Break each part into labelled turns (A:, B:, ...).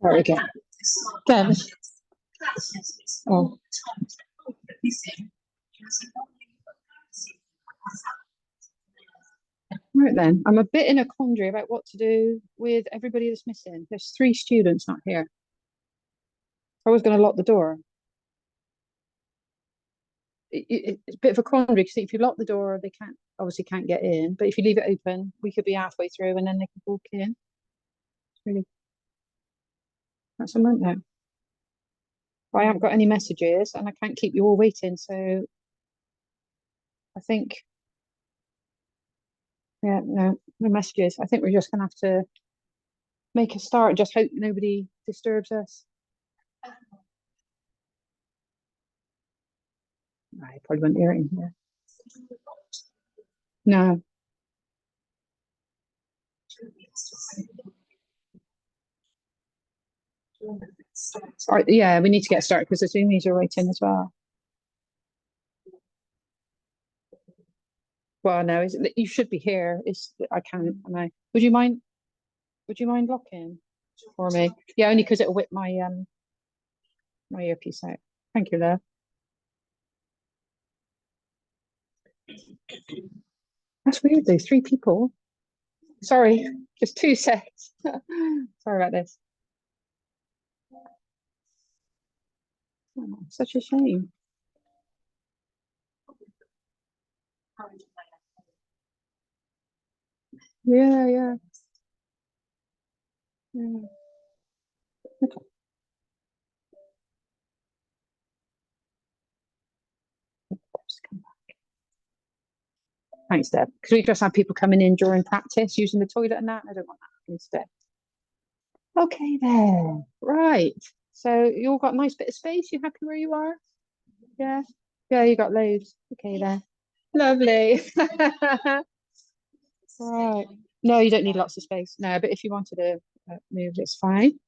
A: There we go. Again. Oh. Right then, I'm a bit in a quandary about what to do with everybody that's missing. There's 3 students not here. I was going to lock the door. It's a bit of a quandary because if you lock the door, they obviously can't get in. But if you leave it open, we could be halfway through and then they could walk in. It's really, that's a nightmare. I haven't got any messages and I can't keep you all waiting. So I think, yeah, no messages. I think we're just going to have to make a start and just hope nobody disturbs us. I probably won't hear it in here. No. Yeah, we need to get started because the Zoomies are waiting as well. Well, no, you should be here. I can't. Would you mind locking for me? Yeah, only because it'll whip my my earpiece out. Thank you, love. That's weird though. 3 people. Sorry, just 2 sets. Sorry about this. Oh, such a shame. Yeah, yeah. Okay. Thanks, Deb. Because we just have people coming in during practice using the toilet and that. I don't want that instead. Okay, then. Right. So you all got a nice bit of space. You happy where you are? Yeah. Yeah, you got loads. Okay, then. Lovely. Right. No, you don't need lots of space. No, but if you wanted to move, it's fine.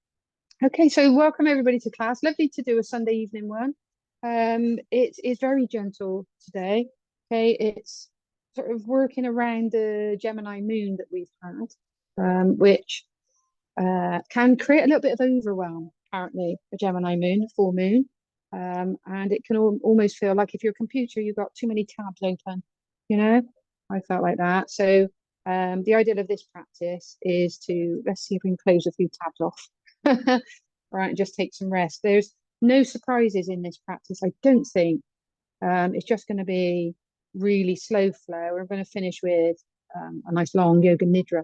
A: Okay, so welcome everybody to class. Lovely to do a Sunday evening one. It is very gentle today. Okay, it's sort of working around the Gemini moon that we've had, which can create a little bit of overwhelm, apparently, the Gemini moon, the full moon. And it can almost feel like if your computer, you've got too many tabs open, you know? I felt like that. So the idea of this practice is let's see if we can close a few tabs off. Right, and just take some rest. There's no surprises in this practice, I don't think. It's just going to be really slow flow. We're going to finish with a nice long yoga nidra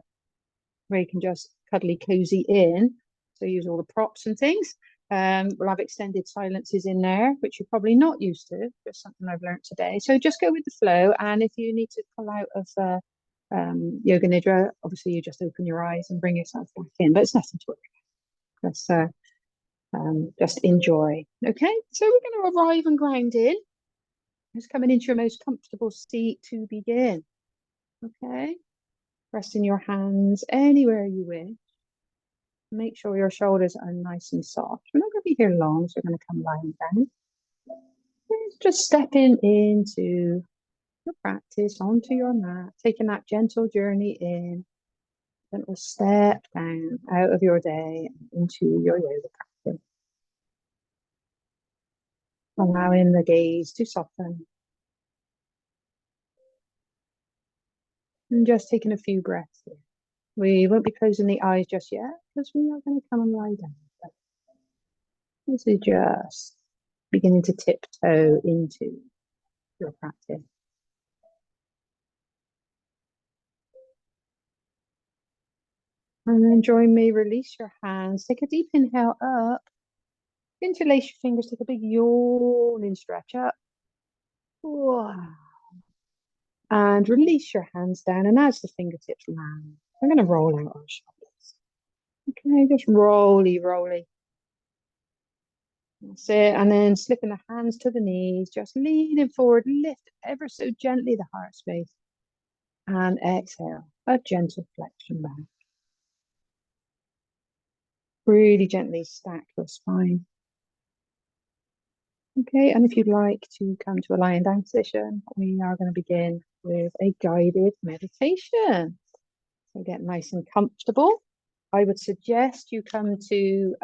A: where you can just cuddly cozy in. So use all the props and things. We'll have extended silences in there, which you're probably not used to, just something I've learned today. So just go with the flow. And if you need to pull out of yoga nidra, obviously you just open your eyes and bring yourself back in, but it's nothing to worry about. Just enjoy. Okay, so we're going to arrive and ground in. Just coming into your most comfortable seat to begin. Okay, resting your hands anywhere you wish. Make sure your shoulders are nice and soft. We're not going to be here long, so we're going to come lying down. Just stepping into your practice, onto your mat, taking that gentle journey in. Then we'll step down out of your day into your yoga practice. Allowing the gaze to soften. And just taking a few breaths here. We won't be closing the eyes just yet because we are going to come and lie down. This is just beginning to tiptoe into your practice. And then join me, release your hands, take a deep inhale up, interlace your fingers, take a big yawning stretch up. Wow. And release your hands down, and as the fingertips land, we're going to roll out our shoulders. Okay, just roly. That's it. And then slipping the hands to the knees, just leaning forward, lift ever so gently the heart space. And exhale, a gentle flexion back. Really gently stack your spine. Okay, and if you'd like to come to a lying down position, we are going to begin with a guided meditation. So get nice and comfortable. I would suggest you come to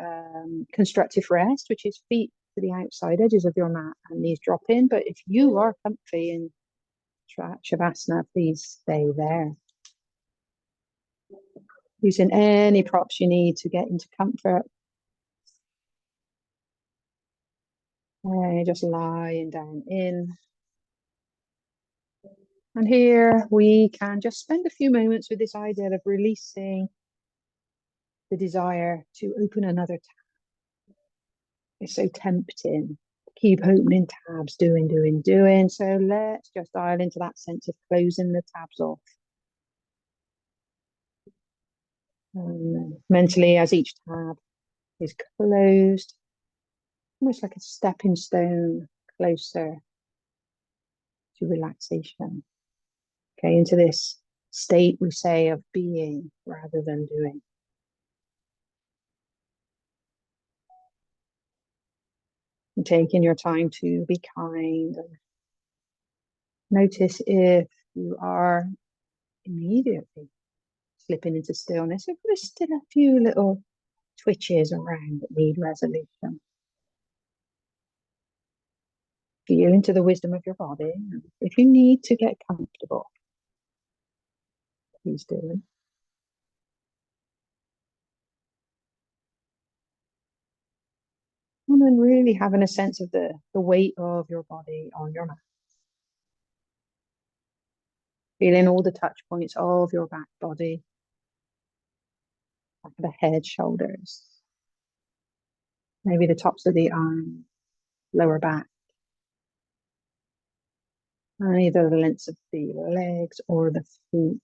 A: constructive rest, which is feet to the outside edges of your mat and knees drop in. But if you are comfy in Shavasana, please stay there. Using any props you need to get into comfort. Just lying down in. And here we can just spend a few moments with this idea of releasing the desire to open another tab. It's so tempting. Keep opening tabs, doing. So let's just dial into that sense of closing the tabs off. Mentally, as each tab is closed, almost like a stepping stone closer to relaxation. Okay, into this state, we say, of being rather than doing. And taking your time to be kind. And notice if you are immediately slipping into stillness, if there's still a few little twitches around that need resolution. Feel into the wisdom of your body. If you need to get comfortable, please do. And then really having a sense of the weight of your body on your mat. Feeling all the touch points of your back body, back of the head, shoulders, maybe the tops of the arms, lower back, and either the lengths of the legs or the feet.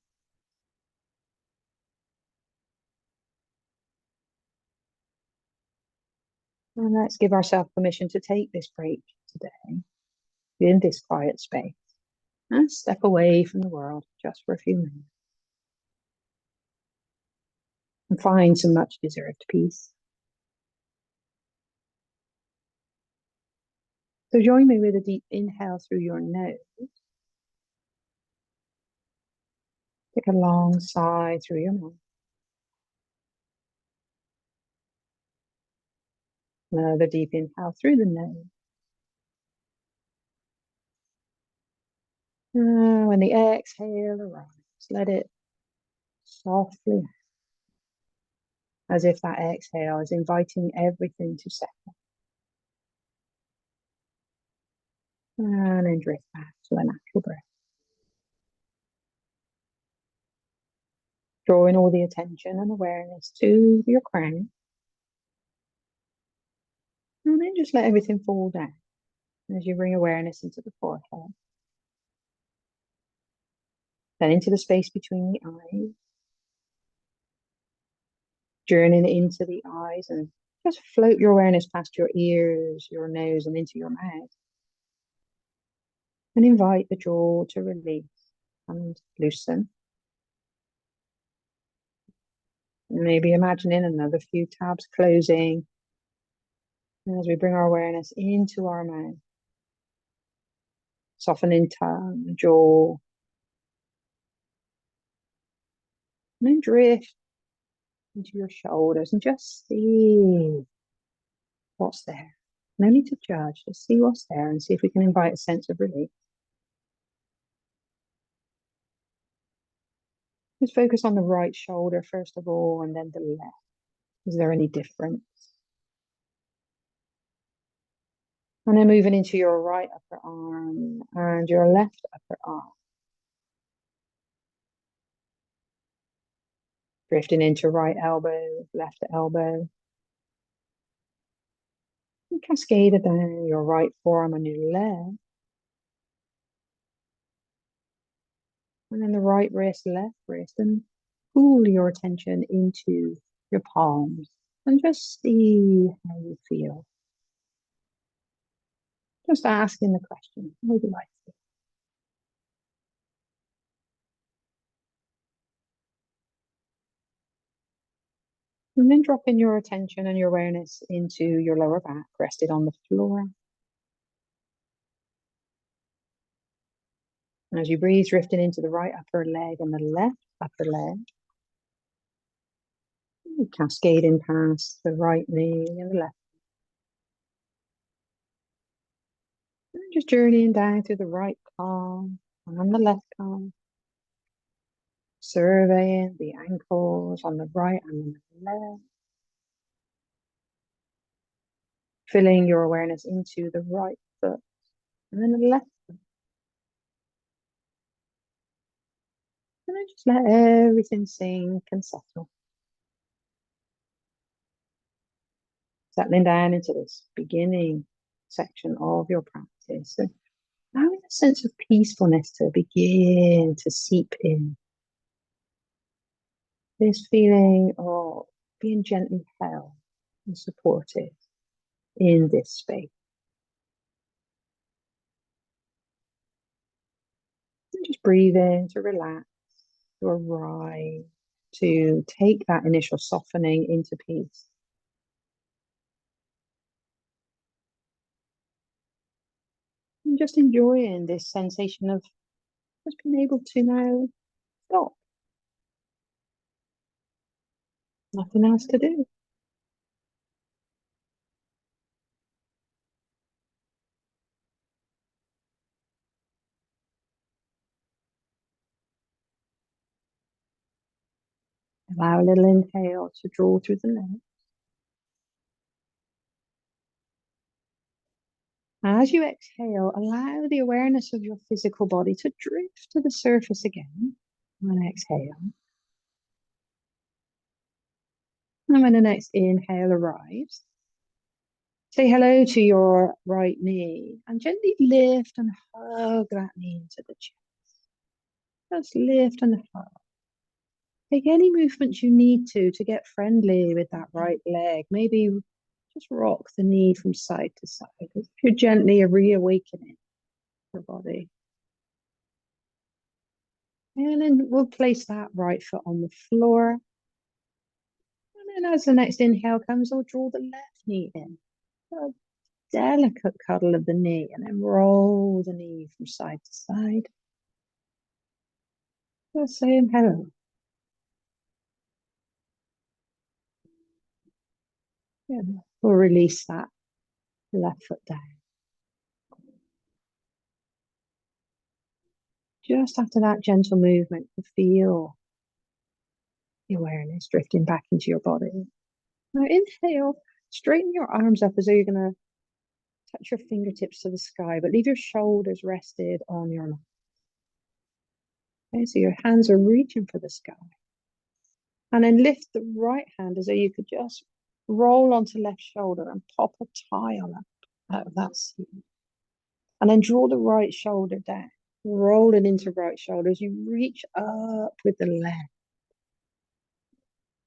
A: And let's give ourselves permission to take this break today in this quiet space and step away from the world just for a few minutes and find some much deserved peace. So join me with a deep inhale through your nose. Take a long sigh through your mouth. Another deep inhale through the nose. When the exhale arrives, let it softly, as if that exhale is inviting everything to settle. And then drift back to a natural breath. Drawing all the attention and awareness to your crown. And then just let everything fall down as you bring awareness into the forehead. Then into the space between the eyes. Journeying into the eyes and just float your awareness past your ears, your nose, and into your mouth. And invite the jaw to release and loosen. Maybe imagining another few tabs closing as we bring our awareness into our mouth. Softening tongue, jaw. And then drift into your shoulders and just see what's there. No need to judge, just see what's there and see if we can invite a sense of relief. Just focus on the right shoulder first of all, and then the left. Is there any difference? And then moving into your right upper arm and your left upper arm. Drifting into right elbow, left elbow. And cascade it down your right forearm and your left. And then the right wrist, left wrist. And pull your attention into your palms. And just see how you feel. Just asking the question, how do I feel? And then dropping your attention and your awareness into your lower back, rested on the floor. And as you breathe, drifting into the right upper leg and the left upper leg. Cascading past the right knee and the left. And just journeying down through the right calf and the left calf. Surveying the ankles on the right and the left. Filling your awareness into the right foot and then the left foot. And then just let everything sink and settle. Settling down into this beginning section of your practice. So allowing a sense of peacefulness to begin to seep in. This feeling of being gently held and supported in this space. And just breathe in to relax, to arrive, to take that initial softening into peace. And just enjoying this sensation of just being able to now stop. Nothing else to do. Allow a little inhale to draw through the nose. As you exhale, allow the awareness of your physical body to drift to the surface again. And exhale. And when the next inhale arrives, say hello to your right knee and gently lift and hug that knee into the chest. Just lift and hug. Take any movements you need to get friendly with that right leg. Maybe just rock the knee from side to side. If you're gently reawakening your body. And then we'll place that right foot on the floor. And then as the next inhale comes, we'll draw the left knee in. A delicate cuddle of the knee, and then roll the knee from side to side. Just saying hello. Yeah, we'll release that left foot down. Just after that gentle movement, you feel the awareness drifting back into your body. Now inhale, straighten your arms up as though you're going to touch your fingertips to the sky, but leave your shoulders rested on your mat. Okay, so your hands are reaching for the sky. And then lift the right hand as though you could just roll onto left shoulder and pop a tile out of that seat. And then draw the right shoulder down. Roll it into right shoulder as you reach up with the left.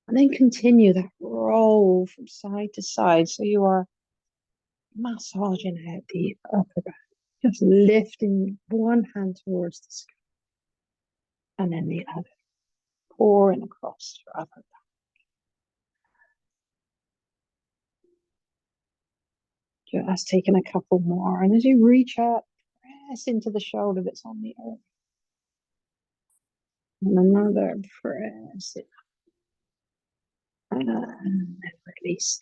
A: And then continue that roll from side to side. So you are massaging out the upper back. Just lifting one hand towards the sky. And then the other. Pouring across your upper back. Just taking a couple more. And as you reach up, press into the shoulder that's on the earth. And another press it. And then release.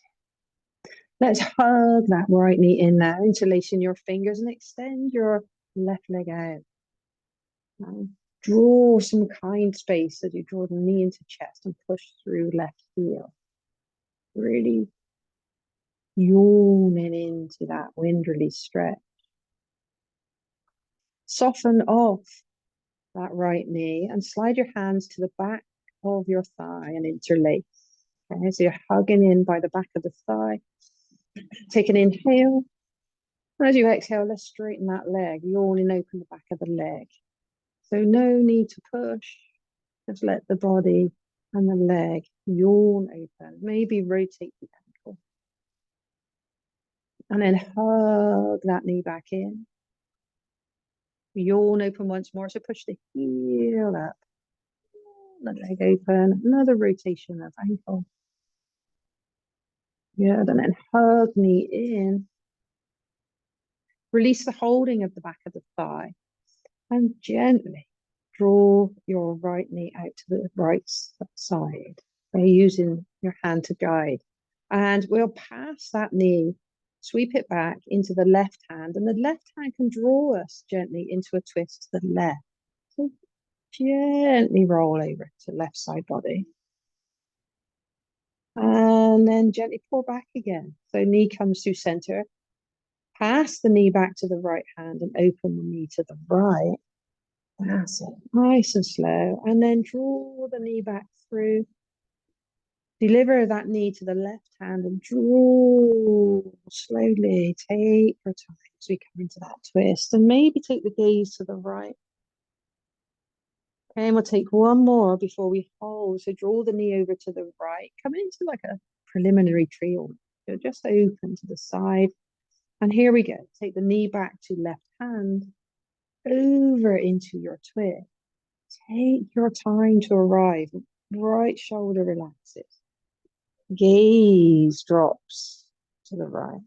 A: Let's hug that right knee in now, interlacing your fingers and extend your left leg out. Now draw some kind space as you draw the knee into chest and push through left heel. Really yawning into that wind release stretch. Soften off that right knee and slide your hands to the back of your thigh and interlace. Okay, so you're hugging in by the back of the thigh. Take an inhale. And as you exhale, let's straighten that leg, yawning open the back of the leg. So no need to push. Just let the body and the leg yawn open. Maybe rotate the ankle. And then hug that knee back in. Yawn open once more. So push the heel up. The leg open. Another rotation of ankle. Good. And then hug knee in. Release the holding of the back of the thigh. And gently draw your right knee out to the right side by using your hand to guide. And we'll pass that knee, sweep it back into the left hand, and the left hand can draw us gently into a twist to the left. So gently roll over to left side body. And then gently pull back again. So knee comes through center. Pass the knee back to the right hand and open the knee to the right. That's it. Nice and slow. And then draw the knee back through. Deliver that knee to the left hand and draw slowly. Take your time as we come into that twist. And maybe take the gaze to the right. Okay, and we'll take one more before we hold. So draw the knee over to the right. Come into like a preliminary trio. So just open to the side. And here we go. Take the knee back to left hand. Over into your twist. Take your time to arrive. Right shoulder relaxes. Gaze drops to the right.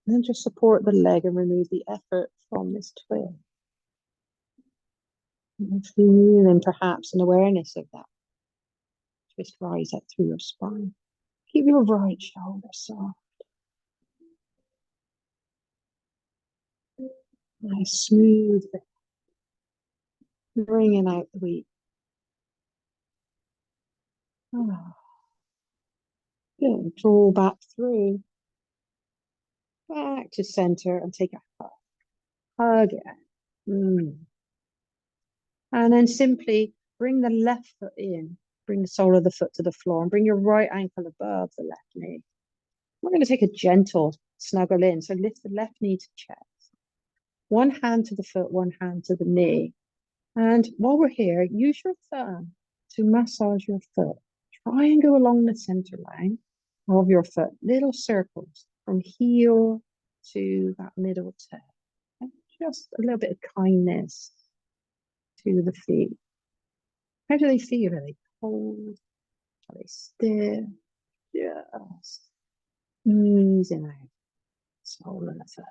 A: And then just support the leg and remove the effort from this twist. And feeling perhaps an awareness of that. Twist rise up through your spine. Keep your right shoulder soft. Nice, smooth. Bringing out the weak. Oh. Good. Draw back through. Back to center and take a hug. Hug it. And then simply bring the left foot in. Bring the sole of the foot to the floor and bring your right ankle above the left knee. We're going to take a gentle snuggle in. So lift the left knee to chest. One hand to the foot, one hand to the knee. And while we're here, use your thumb to massage your foot. Try and go along the center line of your foot. Little circles from heel to that middle toe. And just a little bit of kindness to the feet. How do they feel? Are they cold? Are they stiff? Just easing out. Sole of the foot.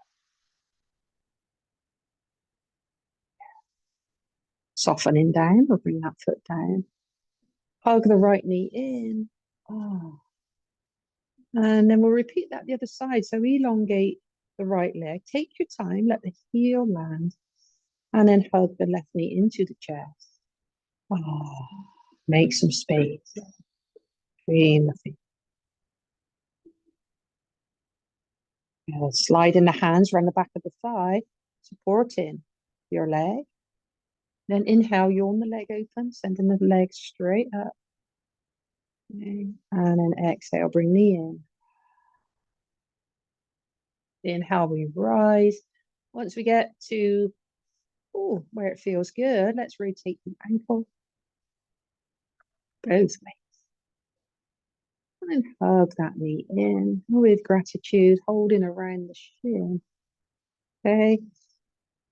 A: Softening down, we'll bring that foot down. Hug the right knee in. Oh. And then we'll repeat that the other side. So elongate the right leg. Take your time, let the heel land. And then hug the left knee into the chest. Oh. Make some space between the feet. Sliding the hands around the back of the thigh, supporting your leg. Then inhale, yawn the leg open, sending the leg straight up. Okay. And then exhale, bring knee in. Inhale, we rise. Once we get to where it feels good, let's rotate the ankle. Both ways. And hug that knee in with gratitude, holding around the shin. Okay.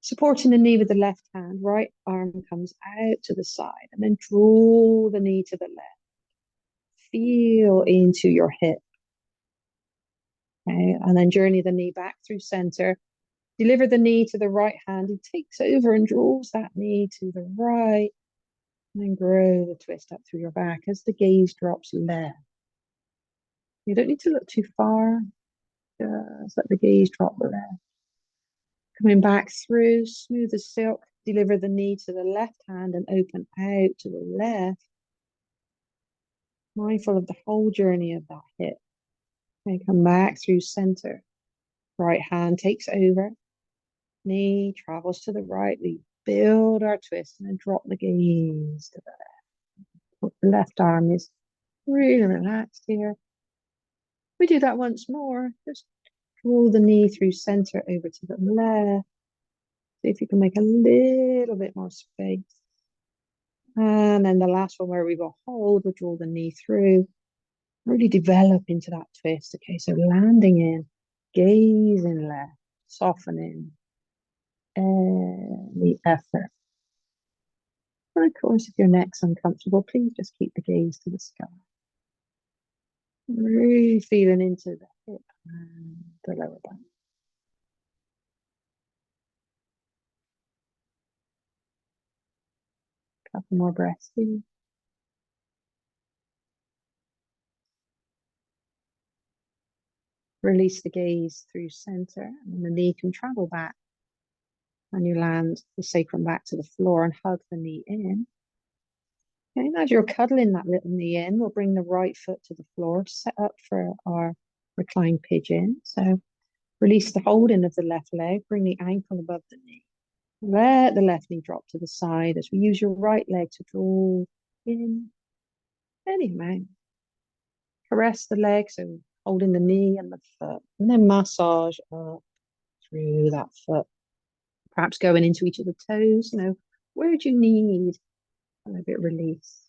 A: Supporting the knee with the left hand, right arm comes out to the side, and then draw the knee to the left. Feel into your hip. Okay, and then journey the knee back through center. Deliver the knee to the right hand. He takes over and draws that knee to the right. And then grow the twist up through your back as the gaze drops left. You don't need to look too far. Just let the gaze drop left. Coming back through, smooth as silk. Deliver the knee to the left hand and open out to the left. Mindful of the whole journey of that hip. And come back through center. Right hand takes over. Knee travels to the right. We build our twist and then drop the gaze to the left. The left arm is really relaxed here. We do that once more. Just draw the knee through center over to the left. See if you can make a little bit more space. And then the last one where we will hold, we'll draw the knee through. Really develop into that twist. Okay, so landing in, gazing left, softening any effort. And of course, if your neck's uncomfortable, please just keep the gaze to the sky. Really feeling into the hip and the lower back. Couple more breaths here. Release the gaze through center, and the knee can travel back. And you land the sacrum back to the floor and hug the knee in. Okay, and as you're cuddling that little knee in, we'll bring the right foot to the floor, set up for our reclined pigeon. So release the holding of the left leg, bring the ankle above the knee. Let the left knee drop to the side as we use your right leg to draw in any amount. Caress the leg, so holding the knee and the foot, and then massage up through that foot. Perhaps going into each of the toes, where do you need a little bit of release?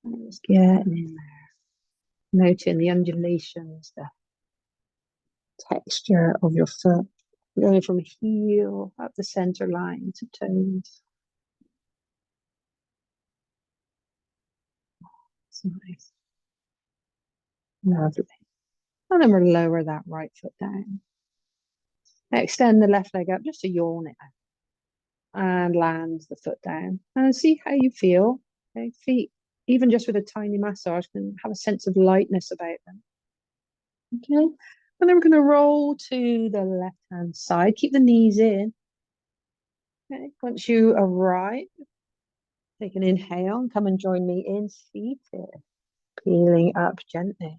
A: And just getting in there. Noting the undulations, the texture of your foot, going from heel up the center line to toes. It's nice. Lovely. And then we'll lower that right foot down. Extend the left leg up just to yawn it out. And land the foot down. And see how you feel. Okay, feet, even just with a tiny massage, can have a sense of lightness about them. Okay, and then we're going to roll to the left-hand side. Keep the knees in. Okay, once you arrive, take an inhale and come and join me in seated. Peeling up gently.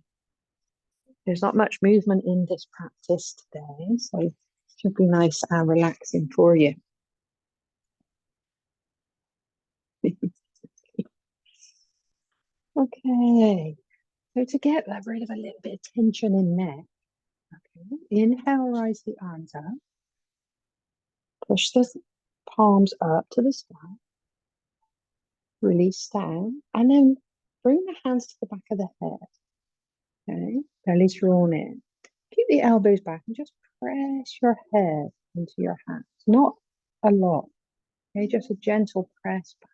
A: There's not much movement in this practice today, so it should be nice and relaxing for you. Okay, so to get rid of a little bit of tension in neck, okay, inhale, rise the arms up. Push the palms up to the sky. Release down, and then bring the hands to the back of the head. Okay, belly's drawn in. Keep the elbows back and just press your head into your hands. Not a lot. Okay, just a gentle press back.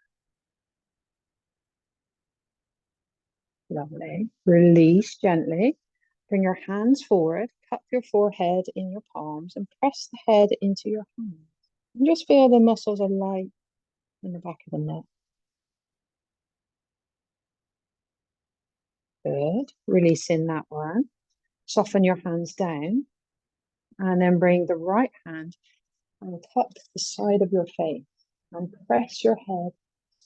A: Lovely. Release gently. Bring your hands forward. Cup your forehead in your palms and press the head into your hands. And just feel the muscles are light in the back of the neck. Good. Releasing that one. Soften your hands down. And then bring the right hand and cup the side of your face. And press your head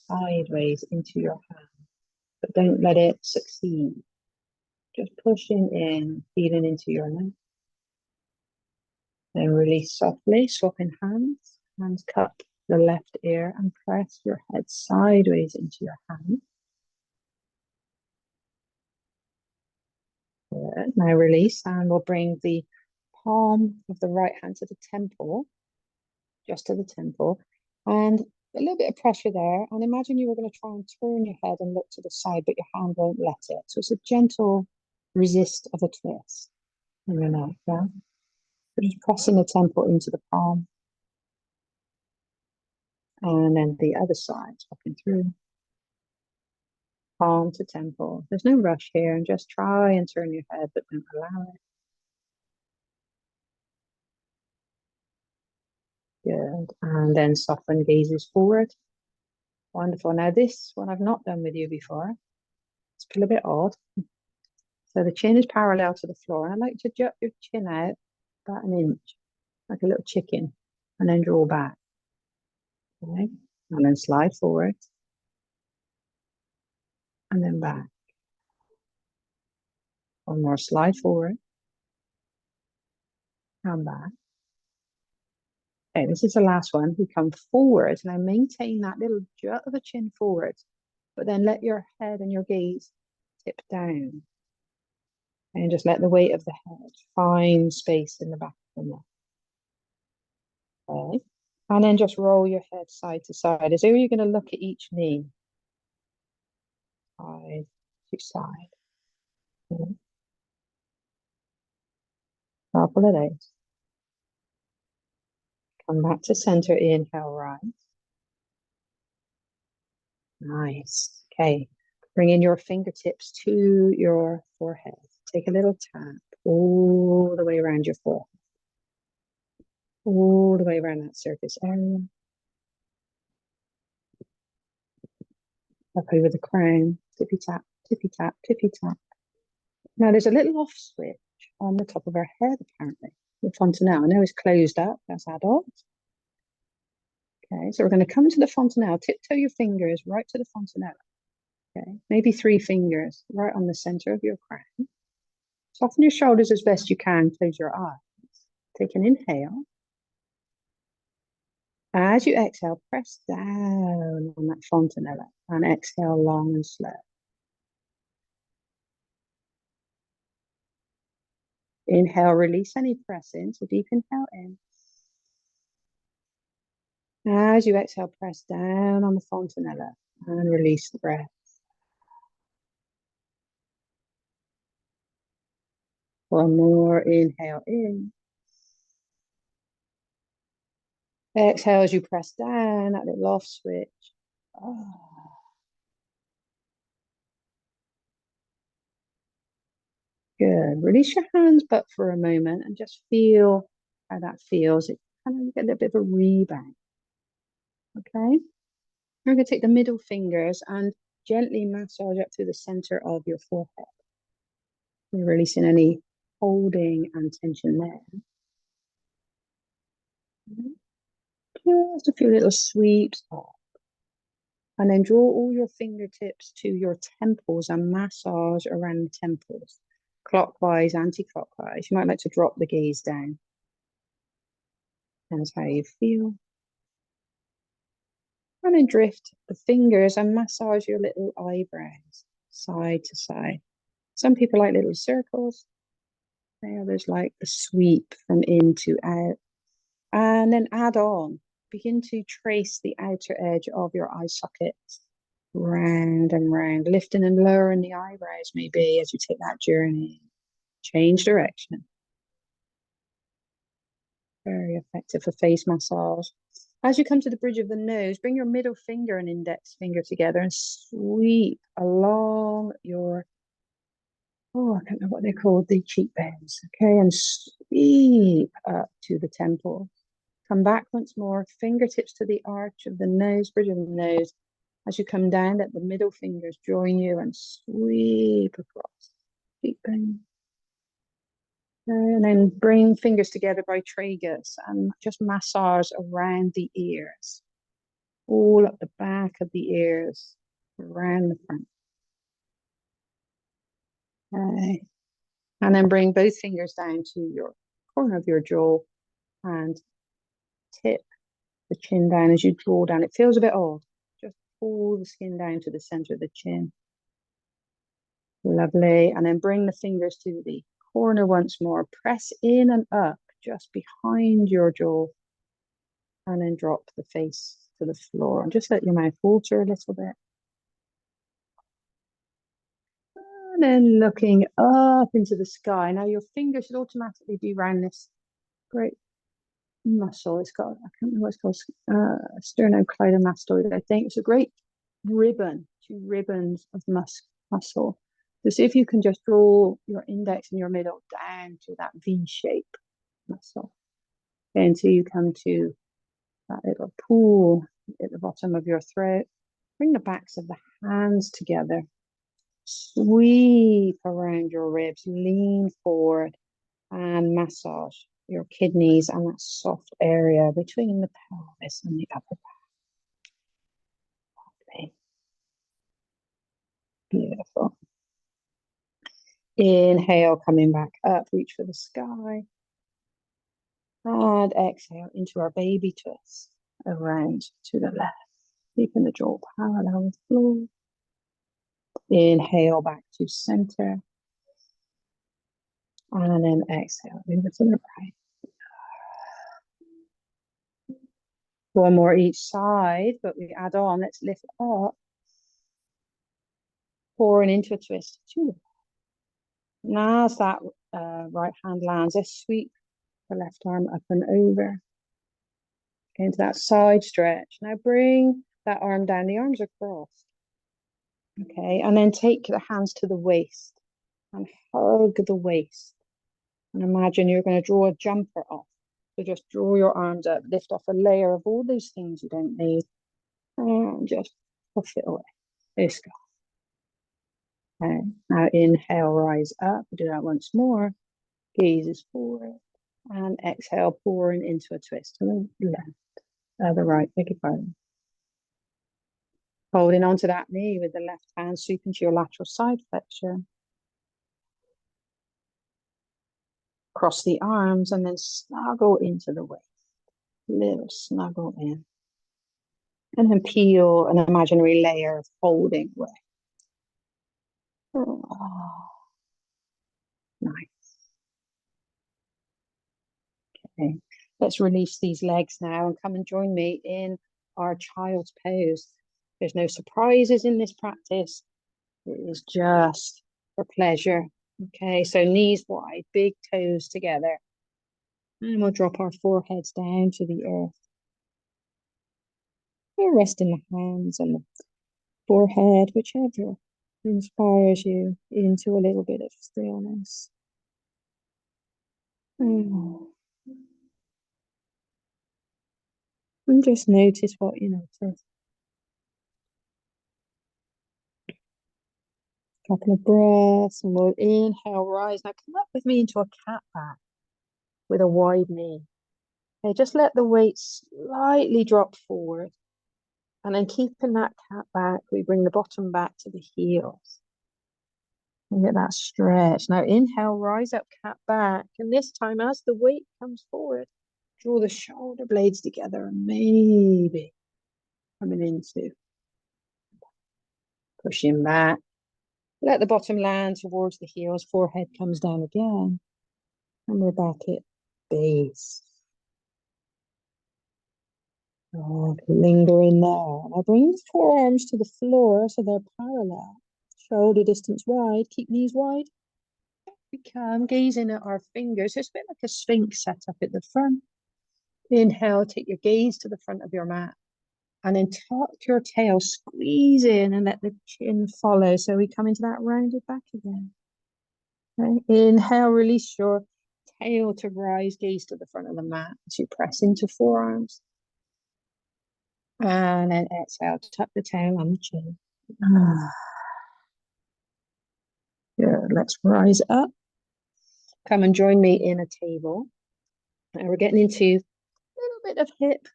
A: sideways into your hand. But don't let it succeed. Just pushing in, feeling into your neck. Then release softly, swapping hands. Hands cup the left ear and press your head sideways into your hand. Good. Now release, and we'll bring the palm of the right hand to the temple, just to the temple, and a little bit of pressure there. And imagine you were going to try and turn your head and look to the side, but your hand won't let it. So it's a gentle resist of a twist in your neck. Yeah? So just pressing the temple into the palm. And then the other side, swapping through. Palm to temple. There's no rush here, and just try and turn your head, but don't allow it. Good. And then soften gazes forward. Wonderful. Now this one I've not done with you before. It's a little bit odd. So the chin is parallel to the floor, and I like to jut your chin out about an inch, like a little chicken, and then draw back. Okay. And then slide forward. And then back. One more slide forward. And back. Okay, this is the last one. We come forward. Now maintain that little jut of the chin forward, but then let your head and your gaze tip down. And just let the weight of the head find space in the back of the neck. Okay. And then just roll your head side to side as though you're going to look at each knee. Side to side. Okay. Couple of those. Come back to center, inhale, rise. Nice. Okay. Bring in your fingertips to your forehead. Take a little tap all the way around your forehead. All the way around that surface area. Up over the crown. Tippy tap, tippy tap, tippy tap. Now there's a little off switch. on the top of our head, apparently. The fontanelle. I know it's closed up as adults. Okay, so we're going to come to the fontanelle. Tiptoe your fingers right to the fontanelle. Okay, maybe 3 fingers right on the center of your crown. Soften your shoulders as best you can. Close your eyes. Take an inhale. As you exhale, press down on that fontanelle and exhale long and slow. Inhale, release any press in. So deep inhale in. As you exhale, press down on the fontanelle and release the breath. One more, inhale in. Exhale as you press down that little off switch. Oh. Good. Release your hands but for a moment and just feel how that feels. It kind of get a little bit of a rebound. Okay. We're going to take the middle fingers and gently massage up through the center of your forehead. You're releasing any holding and tension there. Just a few little sweeps up. And then draw all your fingertips to your temples and massage around the temples. Clockwise, anti-clockwise. You might like to drop the gaze down. That's how you feel. And then drift the fingers and massage your little eyebrows side to side. Some people like little circles. Others like the sweep from in to out. And then add on. Begin to trace the outer edge of your eye sockets. Round and round. Lifting and lowering the eyebrows maybe as you take that journey. Change direction. Very effective for face massage. As you come to the bridge of the nose, bring your middle finger and index finger together and sweep along your, I don't know what they're called, the cheekbones. Okay, and sweep up to the temple. Come back once more, fingertips to the arch of the nose, bridge of the nose. As you come down, let the middle fingers join you and sweep across cheekbone. And then bring fingers together by tragus and just massage around the ears. All up the back of the ears, around the front. Okay. And then bring both fingers down to your corner of your jaw and tip the chin down as you draw down. It feels a bit odd. Just pull the skin down to the center of the chin. Lovely. And then bring the fingers to the corner once more. Press in and up just behind your jaw. And then drop the face to the floor. And just let your mouth water a little bit. And then looking up into the sky. Now your fingers should automatically be around this great muscle. It's got, I can't remember what it's called, sternocleidomastoid, I think. It's a great ribbon, 2 ribbons of muscle. So see if you can just draw your index and your middle down to that V shape muscle. Until you come to that little pool at the bottom of your throat. Bring the backs of the hands together. Sweep around your ribs, lean forward and massage your kidneys and that soft area between the pelvis and the upper back. Beautiful. Inhale, coming back up, reach for the sky. And exhale into our baby twist, around to the left. Keeping the jaw parallel with the floor. Inhale back to center. And then exhale over to the right. One more each side, but we add on. Let's lift up. Pouring into a twist to the right. Now as that right hand lands, let's sweep the left arm up and over. Into that side stretch. Now bring that arm down. The arms are crossed. Okay, and then take the hands to the waist and hug the waist. And imagine you're going to draw a jumper off. So just draw your arms up, lift off a layer of all those things you don't need, and just puff it away. Let's go. Okay, now inhale, rise up. Do that once more. Gazes forward. And exhale, pouring into a twist to the left, the right, beg your pardon. Holding onto that knee with the left hand, sweep into your lateral side flexion. Cross the arms and then snuggle into the waist. Little snuggle in. And then peel an imaginary layer of holding away. Oh, nice. Okay, let's release these legs now and come and join me in our child's pose. There's no surprises in this practice. It is just for pleasure. Okay, so knees wide, big toes together. And we'll drop our foreheads down to the earth. We'll rest in the hands and the forehead, whichever inspires you into a little bit of stillness. And just notice what you notice. Couple of breaths, and we'll inhale, rise. Now come up with me into a cat back with a wide knee. Okay, just let the weight slightly drop forward. And then keeping that cat back, we bring the bottom back to the heels. And get that stretch. Now inhale, rise up, cat back. And this time, as the weight comes forward, draw the shoulder blades together and maybe coming into pushing back. Let the bottom land towards the heels, forehead comes down again. And we're back at base. Oh, linger in there. Now bring the forearms to the floor so they're parallel. Shoulder distance wide, keep knees wide. We come gazing at our fingers. It's a bit like a sphinx set up at the front. Inhale, take your gaze to the front of your mat. And then tuck your tail, squeeze in and let the chin follow. So we come into that rounded back again. Okay. Inhale, release your tail to rise, gaze to the front of the mat as you press into forearms. And then exhale, tuck the tail on the chin. Good, let's rise up. Come and join me in a table. And we're getting into a little bit of hip,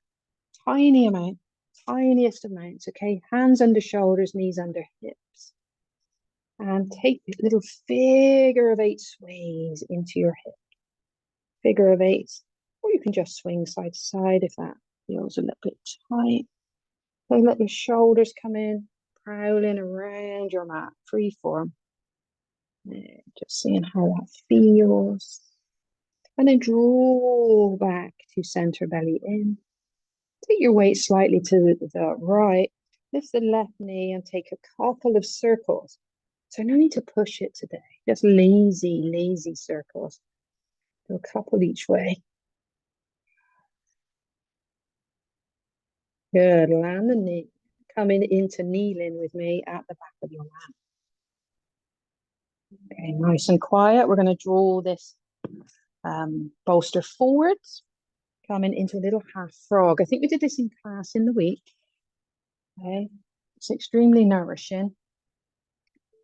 A: tiny amount, tiniest amounts, okay? Hands under shoulders, knees under hips. And take a little figure of eight sways into your hip. Figure of eight. Or you can just swing side to side if that feels a little bit tight. So let your shoulders come in, prowling around your mat, free form. Just seeing how that feels. And then draw back to center, belly in. Take your weight slightly to the right. Lift the left knee and take a couple of circles. So no need to push it today. Just lazy, lazy circles. Do a couple each way. Good. Land the knee. Coming into kneeling with me at the back of your mat. Okay, nice and quiet. We're going to draw this bolster forwards. Coming into a little half frog. I think we did this in class in the week. Okay, it's extremely nourishing.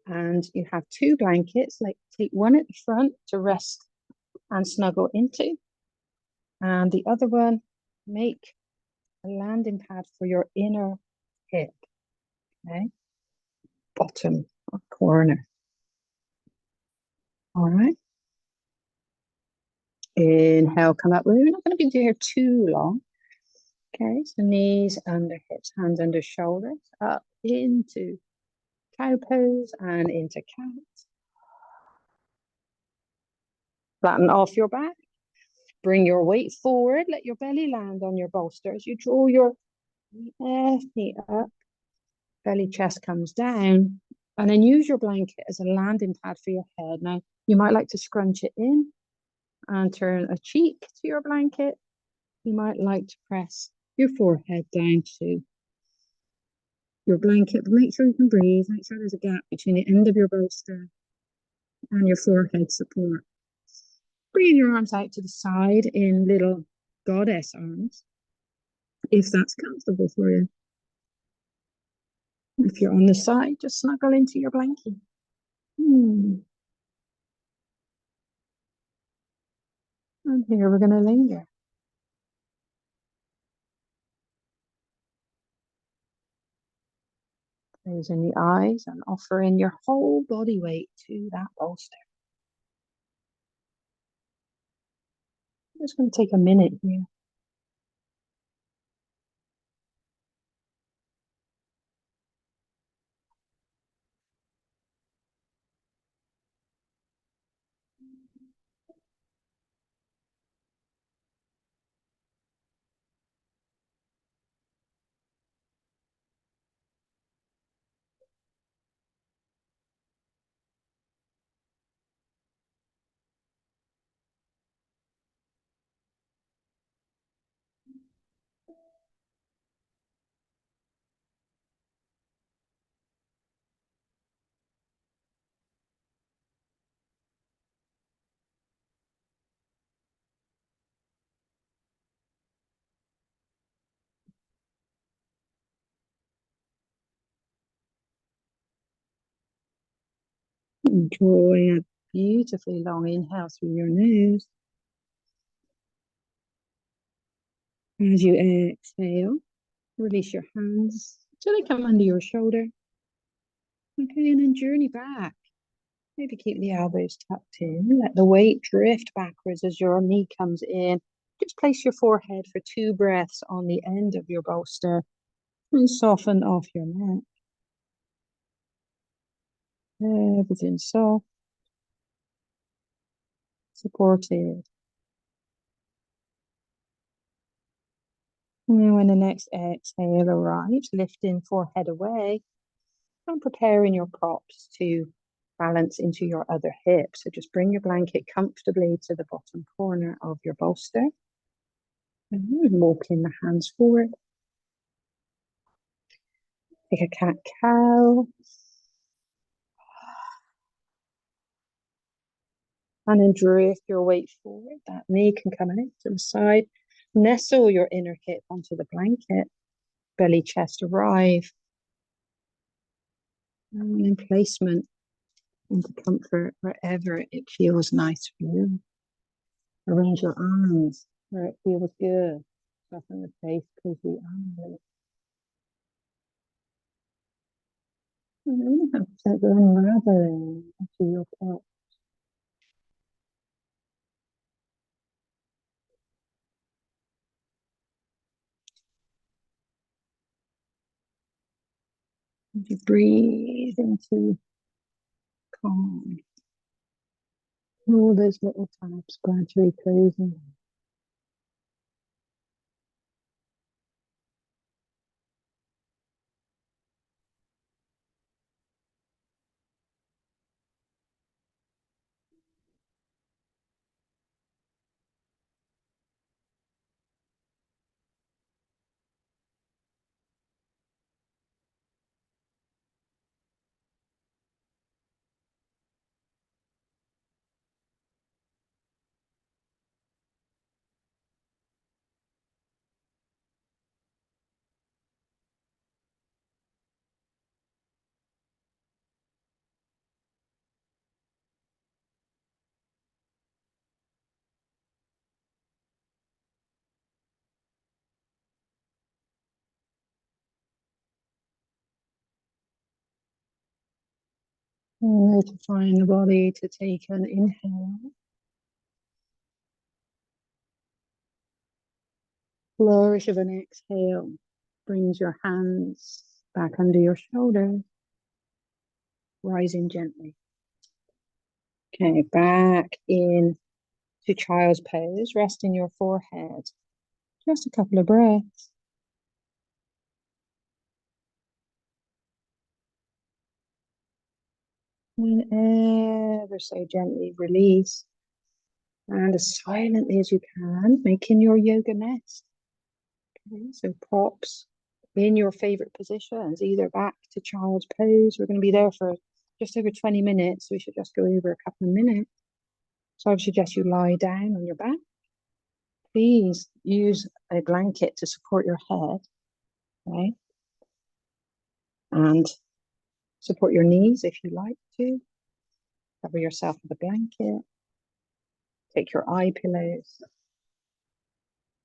A: And you have two blankets, like take one at the front to rest and snuggle into. And the other one, make a landing pad for your inner hip. Okay, bottom corner. All right. Inhale, come up. We're not going to be here too long. Okay, so knees under hips, hands under shoulders, up into cow pose and into cat. Flatten off your back. Bring your weight forward. Let your belly land on your bolster as you draw your left knee up. Belly chest comes down. And then use your blanket as a landing pad for your head. Now, you might like to scrunch it in and turn a cheek to your blanket. You might like to press your forehead down to your blanket, but make sure you can breathe. Make sure there's a gap between the end of your bolster and your forehead support. Bring your arms out to the side in little goddess arms, if that's comfortable for you. If you're on the side, just snuggle into your blanket. And here we're going to linger. Closing the eyes and offering your whole body weight to that bolster. I'm just going to take a minute here. Enjoy a beautifully long inhale through your nose. As you exhale, release your hands till they come under your shoulder. Okay, and then journey back. Maybe keep the elbows tucked in. Let the weight drift backwards as your knee comes in. Just place your forehead for 2 breaths on the end of your bolster and soften off your neck. Everything soft, supported. And when the next exhale arrives, lifting forehead away and preparing your props to balance into your other hip. So just bring your blanket comfortably to the bottom corner of your bolster. And walking the hands forward. Take a cat-cow. And then drift your weight forward. That knee can come out to the side. Nestle your inner hip onto the blanket. Belly, chest arrive. And in placement into comfort wherever it feels nice for you. Arrange your arms where it feels good. Soften the face, close the eyes. And then have that unraveling into your part. As you breathe into calm. All those little tabs gradually closing. Notifying the body to take an inhale. Flourish of an exhale. Brings your hands back under your shoulders. Rising gently. Okay, back in to child's pose. Resting your forehead. Just a couple of breaths. And ever so gently release. And as silently as you can, making your yoga nest. Okay, so props in your favorite positions, either back to child's pose. We're going to be there for just over 20 minutes. So we should just go over a couple of minutes. So I would suggest you lie down on your back. Please use a blanket to support your head. Okay. And support your knees if you like to. Cover yourself with a blanket. Take your eye pillows.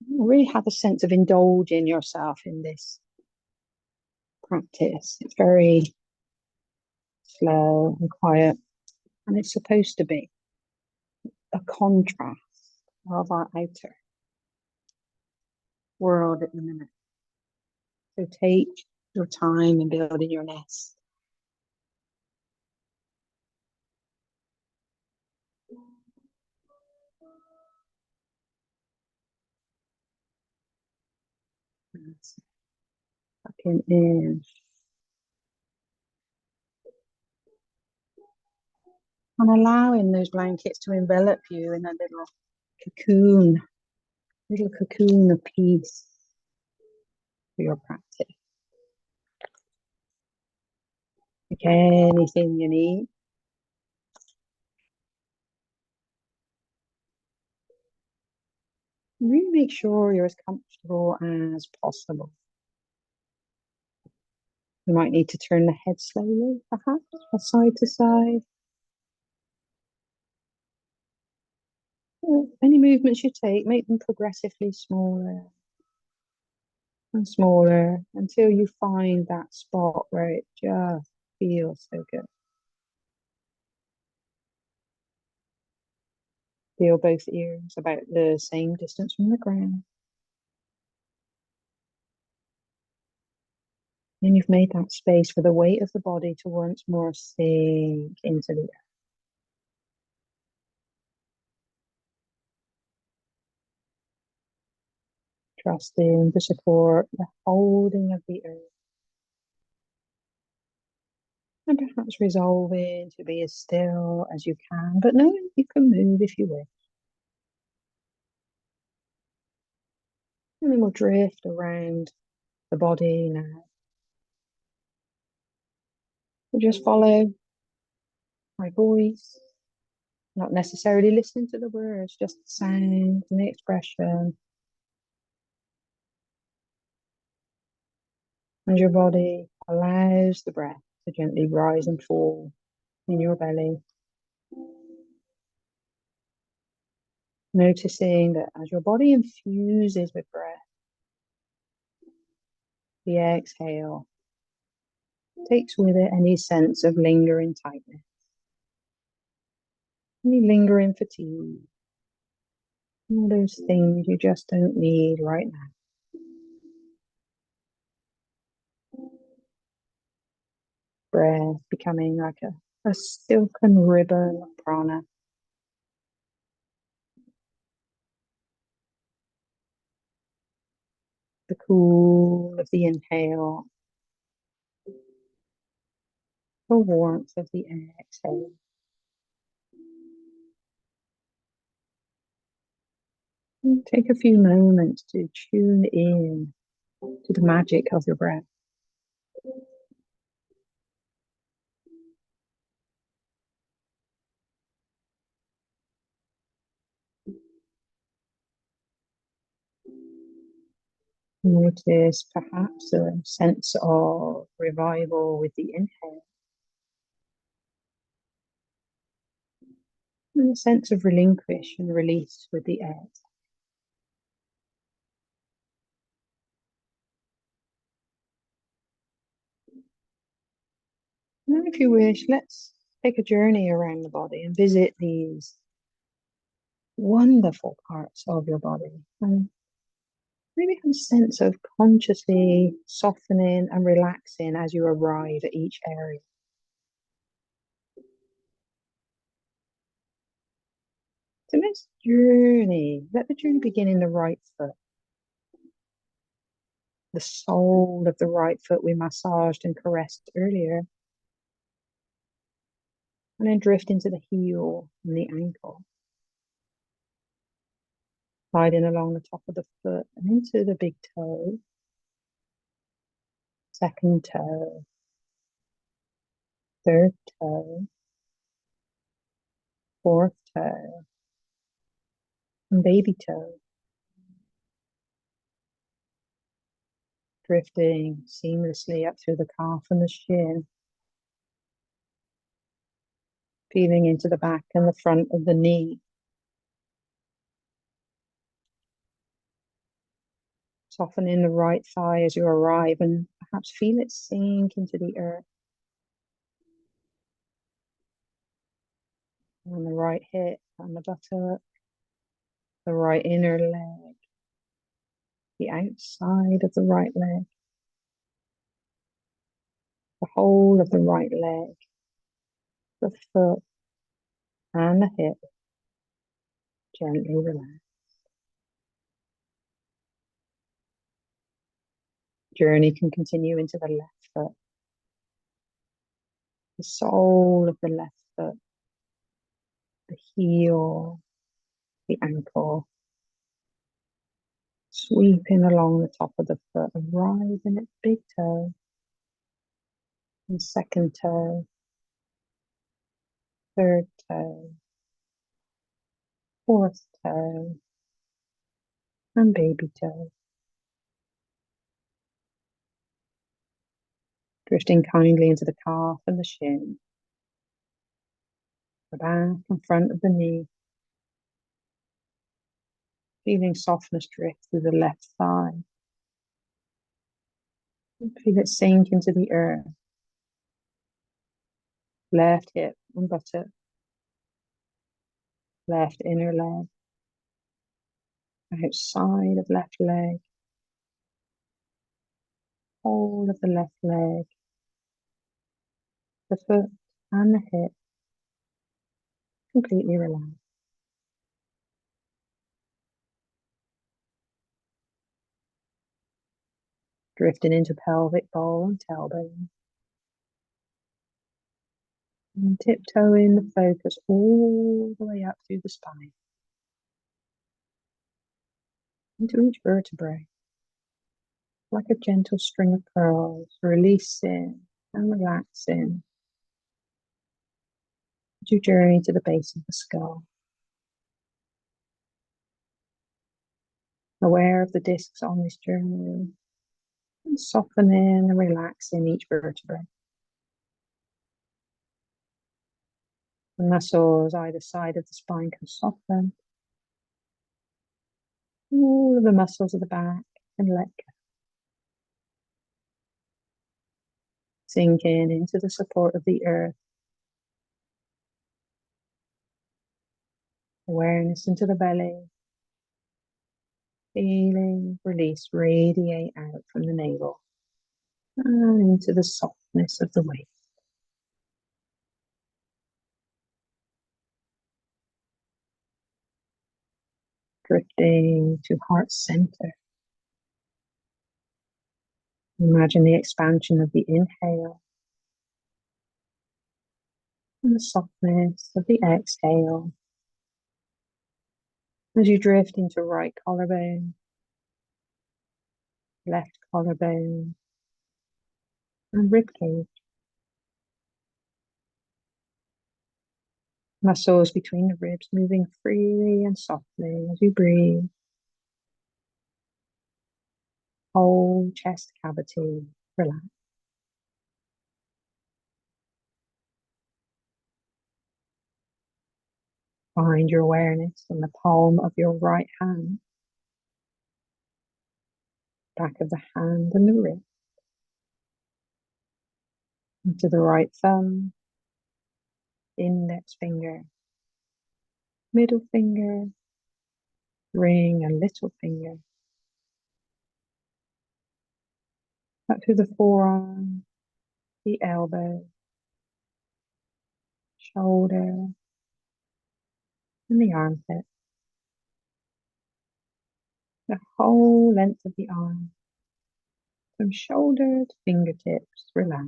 A: Really have a sense of indulging yourself in this practice. It's very slow and quiet, and it's supposed to be a contrast of our outer world at the minute. So take your time in building your nest. Sucking in. And allowing those blankets to envelop you in a little cocoon of peace for your practice. Take anything you need. Really make sure you're as comfortable as possible. You might need to turn the head slowly, perhaps, from side to side. Any movements you take, make them progressively smaller and smaller until you find that spot where it just feels so good. Feel both ears about the same distance from the ground. And you've made that space for the weight of the body to once more sink into the earth. Trusting the support, the holding of the earth. And perhaps resolving to be as still as you can, but knowing you can move if you wish. And then we'll drift around the body now. We'll just follow my voice, not necessarily listening to the words, just the sound and the expression. And your body allows the breath to gently rise and fall in your belly. Noticing that as your body infuses with breath, the exhale takes with it any sense of lingering tightness, any lingering fatigue, all those things you just don't need right now. Breath becoming like a silken ribbon of prana. The cool of the inhale, the warmth of the exhale. And take a few moments to tune in to the magic of your breath. Notice perhaps a sense of revival with the inhale, and a sense of relinquish and release with the exhale. Now, if you wish, let's take a journey around the body and visit these wonderful parts of your body. And maybe have a sense of consciously softening and relaxing as you arrive at each area. So let's journey. Let the journey begin in the right foot. The sole of the right foot we massaged and caressed earlier. And then drift into the heel and the ankle. Sliding along the top of the foot and into the big toe. Second toe. Third toe. Fourth toe. And baby toe. Drifting seamlessly up through the calf and the shin. Feeling into the back and the front of the knee. Softening the right thigh as you arrive and perhaps feel it sink into the earth. On the right hip and the buttock, the right inner leg, the outside of the right leg, the whole of the right leg, the foot and the hip. Gently relax. Journey can continue into the left foot, the sole of the left foot, the heel, the ankle, sweeping along the top of the foot, arriving at big toe and second toe, third toe, fourth toe, and baby toe. Drifting kindly into the calf and the shin, the back and front of the knee. Feeling softness drift through the left thigh. And feel it sink into the earth. Left hip and buttock. Left inner leg. Outside of left leg. Whole of the left leg. The foot and the hip. Completely relaxed. Drifting into pelvic bowl and tailbone. And tiptoeing the focus all the way up through the spine. Into each vertebrae. Like a gentle string of pearls, releasing and relaxing. As you journey to the base of the skull. Aware of the discs on this journey. And softening and relaxing each vertebrae. The muscles either side of the spine can soften. All of the muscles of the back can let go. Sinking into the support of the earth. Awareness into the belly. Feeling release radiate out from the navel. And into the softness of the waist. Drifting to heart center. Imagine the expansion of the inhale and the softness of the exhale as you drift into right collarbone, left collarbone, and ribcage. Muscles between the ribs moving freely and softly as you breathe. Whole chest cavity relax. Find your awareness in the palm of your right hand, back of the hand and the wrist, into the right thumb, index finger, middle finger, ring and little finger, up through the forearm, the elbow, shoulder, and the armpit. The whole length of the arm, from shoulder to fingertips, relax.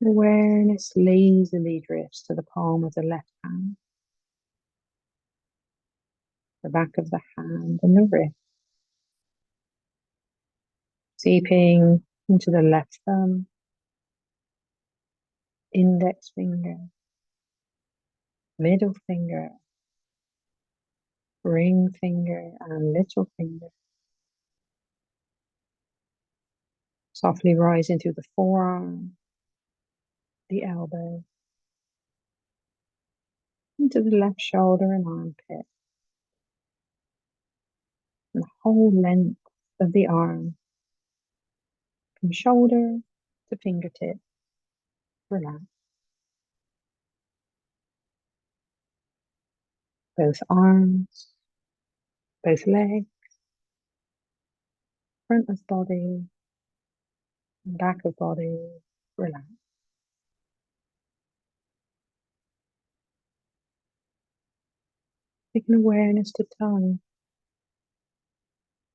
A: Awareness lazily drifts to the palm of the left hand, the back of the hand and the wrist, seeping into the left thumb, index finger, middle finger, ring finger and little finger. Softly rising through the forearm, the elbow, into the left shoulder and armpit, whole length of the arm, from shoulder to fingertip. Relax. Both arms, both legs, front of body, back of body. Relax. Take an awareness to tongue.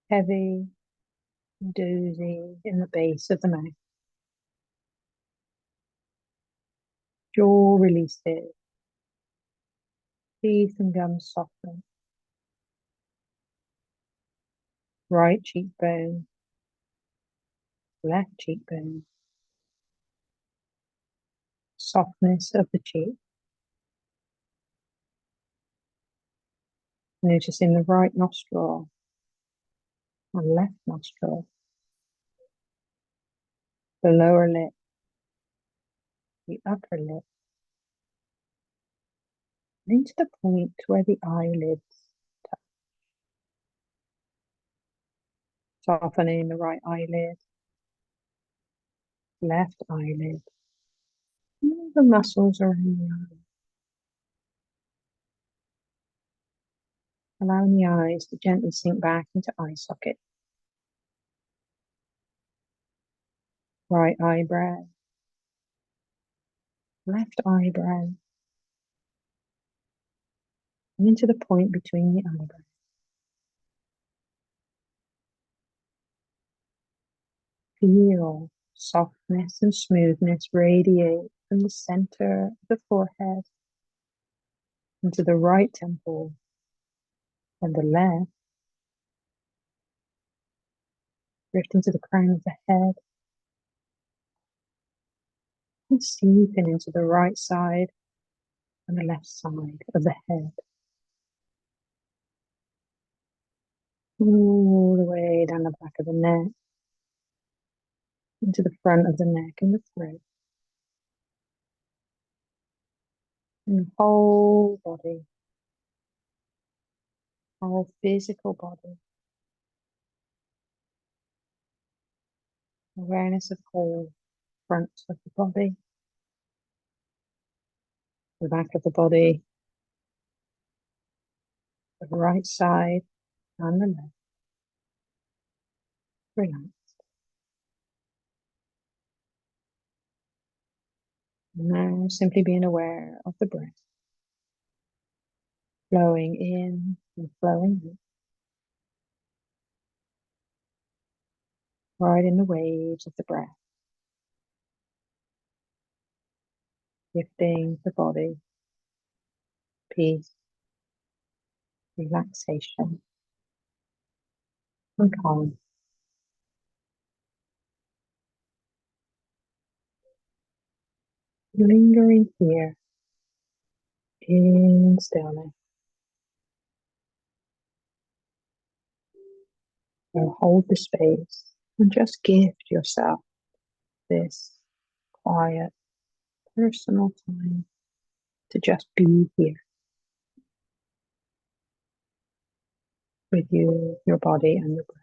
A: Heavy, dozy in the base of the mouth. Jaw releases. Teeth and gums soften. Right cheekbone, left cheekbone. Softness of the cheek. Noticing the right nostril and left nostril. The lower lip, the upper lip. And into the point where the eyelids touch. Softening the right eyelid, left eyelid. And the muscles around the eye. Allowing the eyes to gently sink back into eye socket. Right eyebrow, left eyebrow, and into the point between the eyebrows. Feel softness and smoothness radiate from the center of the forehead into the right temple and the left, drifting to the crown of the head and seeping into the right side and the left side of the head. All the way down the back of the neck, into the front of the neck and the throat. And the whole body, whole physical body. Awareness of whole front of the body, the back of the body, the right side and the left. Relax. Now simply being aware of the breath, flowing in and flowing out, riding the waves of the breath, gifting the body peace, relaxation, and calm. Lingering here in stillness. So hold the space and just gift yourself this quiet, personal time to just be here with you, your body, and your breath.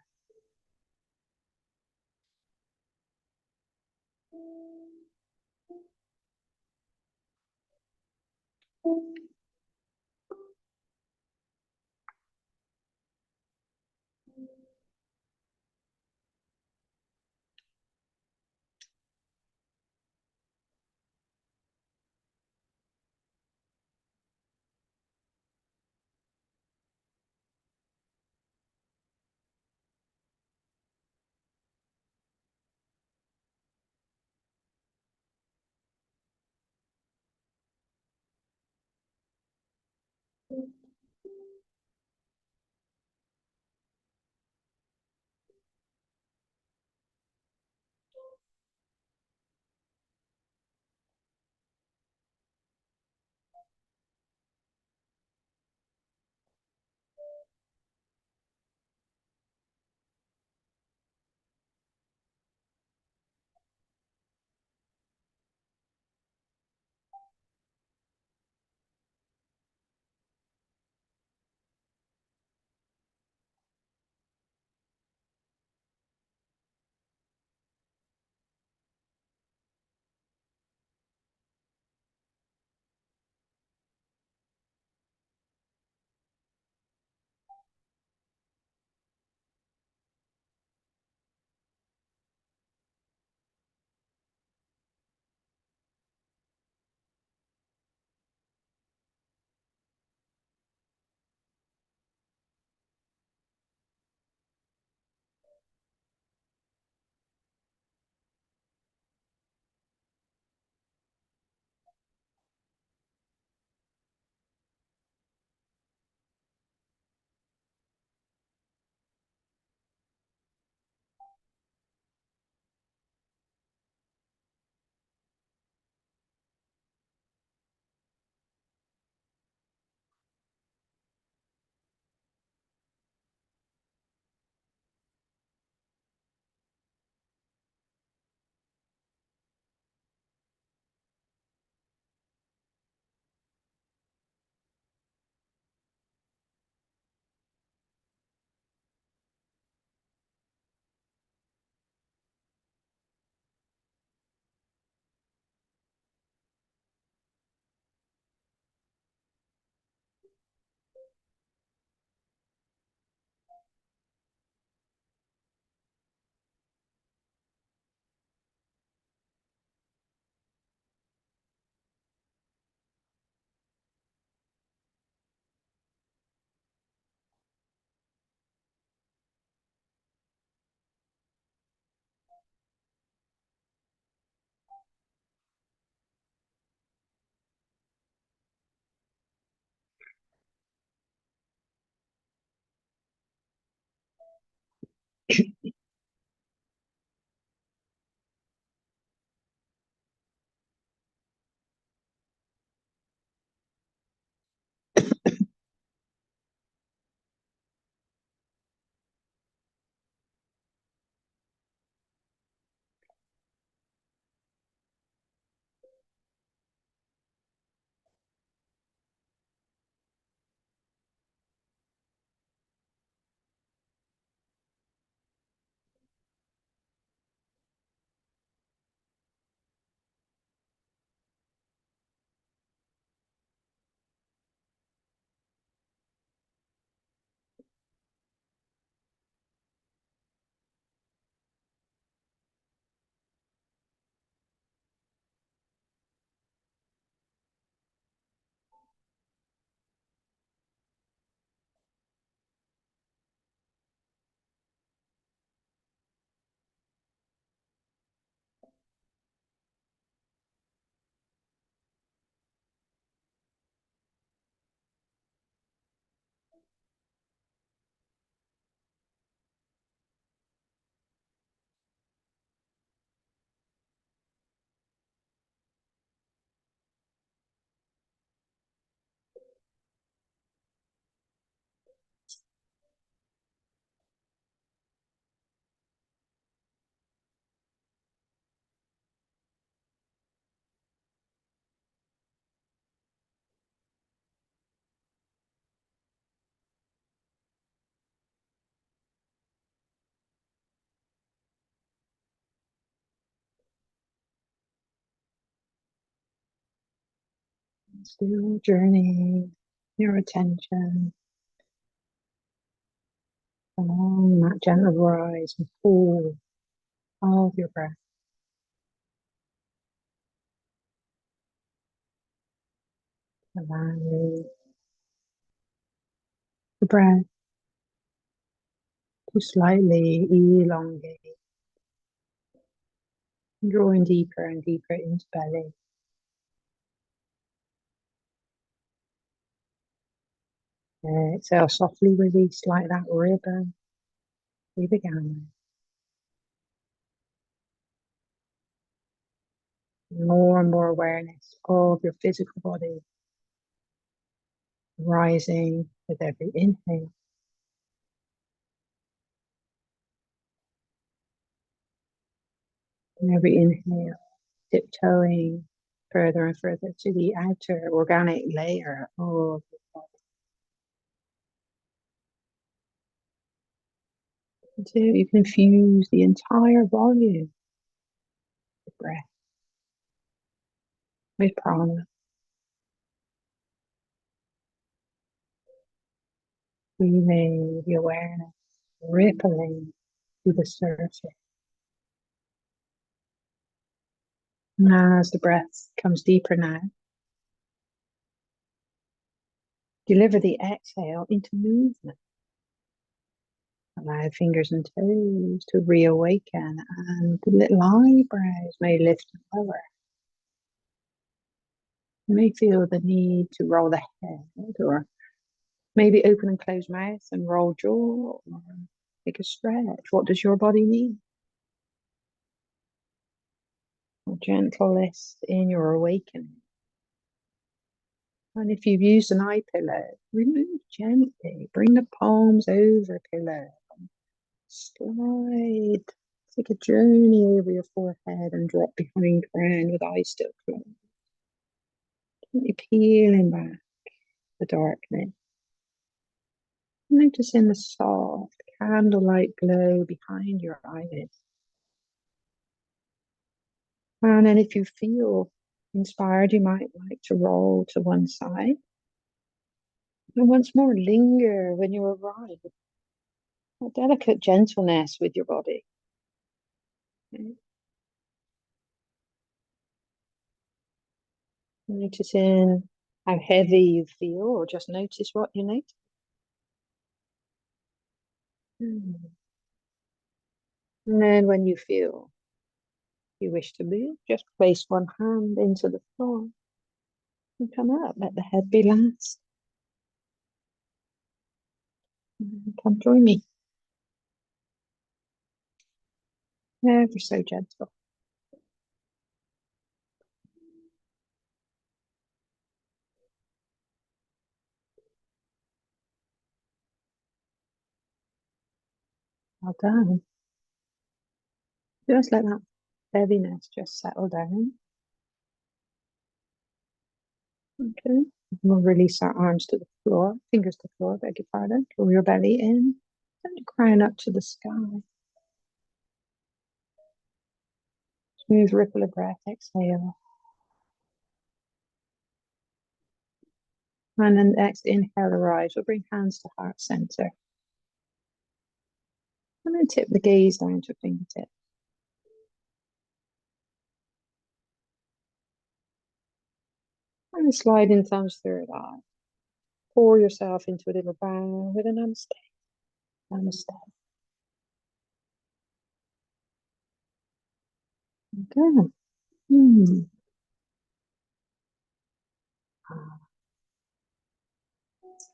A: Still journeying your attention along that gentle rise and fall of your breath. Allowing the breath to slightly elongate, drawing deeper and deeper into belly. Exhale, softly release like that ribbon we began with. More and more awareness of your physical body rising with every inhale. And every inhale, tiptoeing further and further to the outer organic layer of the body, until you can infuse the entire volume of breath with prana, feeling the awareness rippling to the surface. And as the breath comes deeper now, deliver the exhale into movement. Allow fingers and toes to reawaken, and the little eyebrows may lift and lower. You may feel the need to roll the head, or maybe open and close mouth and roll jaw, or take a stretch. What does your body need? A gentlest in your awakening. And if you've used an eye pillow, remove gently. Bring the palms over pillow. Slide. Take a journey over your forehead and drop behind crown with eyes still closed. Gently peeling back the darkness. Noticing the soft candlelight glow behind your eyelids. And then if you feel inspired, you might like to roll to one side. And once more, linger when you arrive. A delicate gentleness with your body. Okay. Noticing how heavy you feel, or just notice what you notice. And then when you feel you wish to move, just place one hand into the floor and come up. Let the head be last. Come join me. Ever so gentle. Well done. Just let that heaviness just settle down. Okay. We'll release our arms to the floor, fingers to the floor, beg your pardon. Pull your belly in. Send your crown up to the sky. Smooth ripple of breath. Exhale. And then inhale, arise. We'll bring hands to heart center. And then tip the gaze down to fingertips. And then sliding thumbs through the eye. Pour yourself into a little bow with a namaste. Namaste. Okay.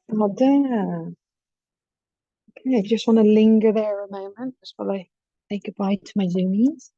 A: Well done. Okay, I just want to linger there a moment just while I say goodbye to my zoomies.